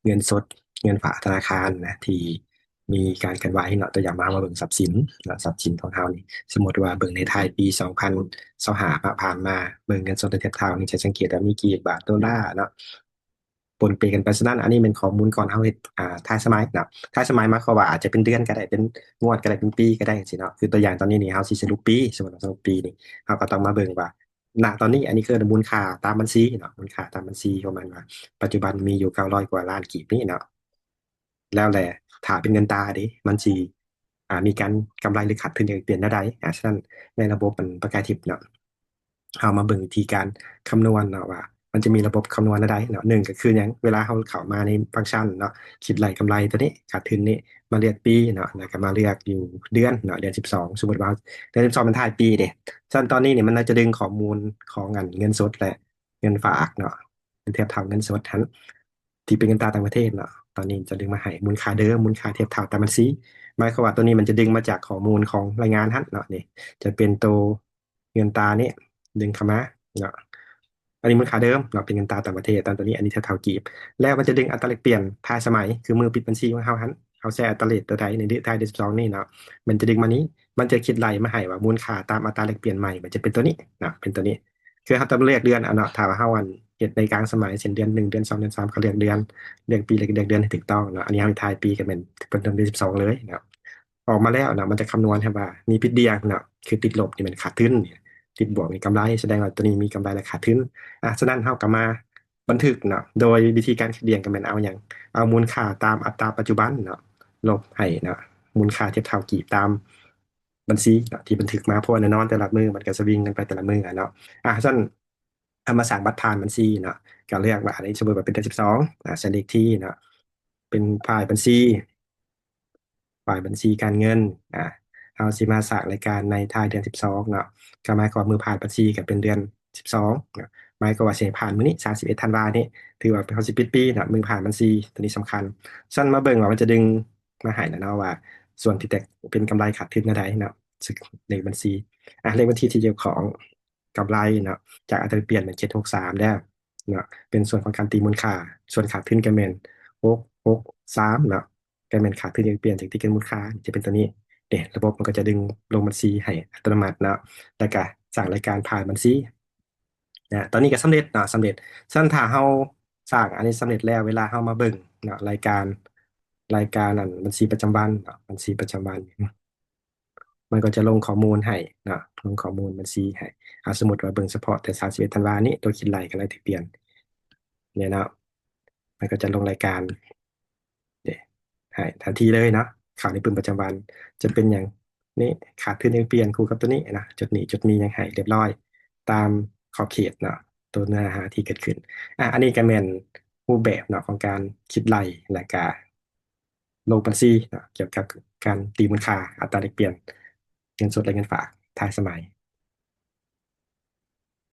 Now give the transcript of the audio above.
เงินสดเงินฝากธนาคารนะที่มีการกันไว้เนาะตัวอย่างมาเบิ่งทรัพย์สินเนาะทรัพย์สินของเรานี่สมมติว่าเบิ่งในไทยปี2025ผ่านมาเบิ่งเงินสดในเทียบเท่านี่จะสังเกตว่ามีกี่บาทดอลลาร์เนาะปนเปกันไปฉะนั้นอันนี้เป็นข้อมูลก่อนเฮาเฮ็ดทายสมัยเนาะทายสมัยหมายความว่าอาจจะเป็นเดือนก็ได้เป็นงวดก็ได้เป็นปีก็ได้จังซี่เนาะคือตัวอย่างตอนนี้นี่เฮาสิสรุปปีสมมุติว่าสรุปปีนี่เฮาก็ต้องมาเบิ่งว่าณตอนนี้อันนี้คือมูลค่าตามบัญชีเนาะมูลค่าตามบัญชีของมันว่าปัจจุบันมีอยู่900กว่าล้านกีบนี่เนาะ แล้วแหละถ้าเป็นเงินตาดิมันสิมีการกำไรหรือขาดทุนอย่างเปลี่ยนได้ฉะนั้นในระบบมันประกายทิพย์เนาะเอามาเบิ่งวิธีการคำนวณเนาะว่ามันจะมีระบบคำนวณได้เนาะหนึ่งก็คืออย่างเวลาเราเข้ามาในฟังก์ชันเนาะคิดไหลกำไรตัวนี้ขาดทุนนี่มาเลือกปีเนาะแล้วก็มาเลือกอยู่เดือนเนาะเดือน12สมมติว่าเดือน12มันท้ายปีเด้ฉะนั้นตอนนี้เนี่ยมันจะดึงข้อมูลของเงินสดและเงินฝากเนาะเทียบเท่าเงินสดทั้นที่เป็นเงินตราต่างประเทศเนาะ ตอนนี้จะดึงมาให้มูลค่าเดิมมูลค่าเทียบเท่าตามบัญชีหมายความว่าตัวนี้มันจะดึงมาจากข้อมูลของรายงานฮั่นเนาะนี่จะเป็นตัวเงินตรานี่ดึงเข้ามาเนาะอันนี้มูลค่าเดิมเนาะเป็นเงินตราต่างประเทศตอนตัวนี้อันนี้เท่ากีบแล้วมันจะดึงอัตราแลกเปลี่ยนทายสมัยคือมือปิดบัญชีของเขาฮั่นเขาแชร์อัตราเรทตัวใดในเดือนไทยเดือน12นี่เนาะมันจะดึงมานี้มันจะคิดไล่มาให้ว่ามูลค่าตามอัตราแลกเปลี่ยนใหม่มันจะเป็นตัวนี้เนาะเป็นตัวนี้คือเขาต้องเลือกเดือนอ่ะเนาะถ้าว่าเขาวันเหตุในกลางสมัยเช่นเดือน 1เดือน2เดือน3เขาเลือกเดือน เรียงปีเรียงเดือนให้ถูกต้องเนาะอันนี้ทำทายปีกันเป็นเดือน12เลยเนาะออกมาแล้วเนาะมันจะคำนวณให้ว่ามีพิษเดียงเนาะคือติดลบนี่มันขาดทุนเนี่ยติดบวกมีกำไรแสดงว่าตัวนี้มีกำไรและขาดทุนฉะนั้นเท่ากับมาบันทึกเนาะโดยวิธีการคิดเรียงกันเป็นเอาอย่างเอามูลค่าตามอัตราปัจจุบันเนาะลบให้เนาะมูลค่าเทียบเท่ากี่ตามบัญชีเนาะที่บันทึกมาเพราะว่าแน่นอนแต่ละมือมันก็สวิงกันไปแต่ละมืออะเนาะฉะนั้นเอามาสั่งบัตรผ่านบัญชีเนาะ ก็เลือกว่าอันนี้สมมติว่าเป็นเดือน12ใส่เลขที่เนาะเป็นฝ่ายบัญชีการเงินอ่าเอาสิมาสร้างรายการในท้ายเดือน12เนาะก็หมายความมือผ่านบัญชีก็เป็นเดือน12เนาะหมายความว่าเสียผ่านมื้อนี้31ธันวานี่ถือว่าเป็นเขาสิปิดปีเนาะมือผ่านบัญชีตัวนี้สำคัญสั้นมาเบิ่งว่ามันจะดึงมาให้นะเนาะว่าส่วนที่แตกเป็นกำไรขาดทุนอะไรเนาะซึ่งเลขบัญชีเลขบัญชีที่เกี่ยวของกำไรเนาะจากอัตราเปลี่ยนเป็น763ได้ เนาะเป็นส่วนของการตีมูลค่าส่วนขาดทุนก็เป็น663เนาะก็เป็นขาดทุนยังเปลี่ยนจากที่เป็นมูลค่าจะเป็นตัวนี้เนี่ยระบบมันก็จะดึงลงบัญชีให้อัตโนมัติเนาะแล้วก็สั่งรายการผ่านบัญชีนะตอนนี้ก็สำเร็จเนาะสำเร็จซึ่งถ้าเฮาสร้างอันนี้สำเร็จแล้วเวลาเฮามาเบิ่งเนาะรายการนั่นบัญชีประจำวันเนาะบัญชีประจำวันมันก็จะลงข้อมูลให้เนาะลงข้อมูลบัญชีให้สมมติว่าเบิ่งเฉพาะแต่31ธันวานี้ตัวคิดไหลกันเลยที่เปลี่ยนเนี่ยเนาะ มันก็จะลงรายการเนี่ยให้ทันทีเลยเนาะข่าวในปึมประจำวันจะเป็นอย่างนี้ขาดทุนยังเปลี่ยนคู่กับตัวนี้นะจุดนี้จุดมียังให้เรียบร้อยตามขอบเขตเนาะตัวเนื้อหาที่เกิดขึ้นอันนี้ก็เป็นรูปแบบเนาะของการคิดไล่และการลงบัญชีเนาะเกี่ยวกับการตีมูลค่าอัตราแลกเปลี่ยนเงินสดและเงินฝากท้ายสมัย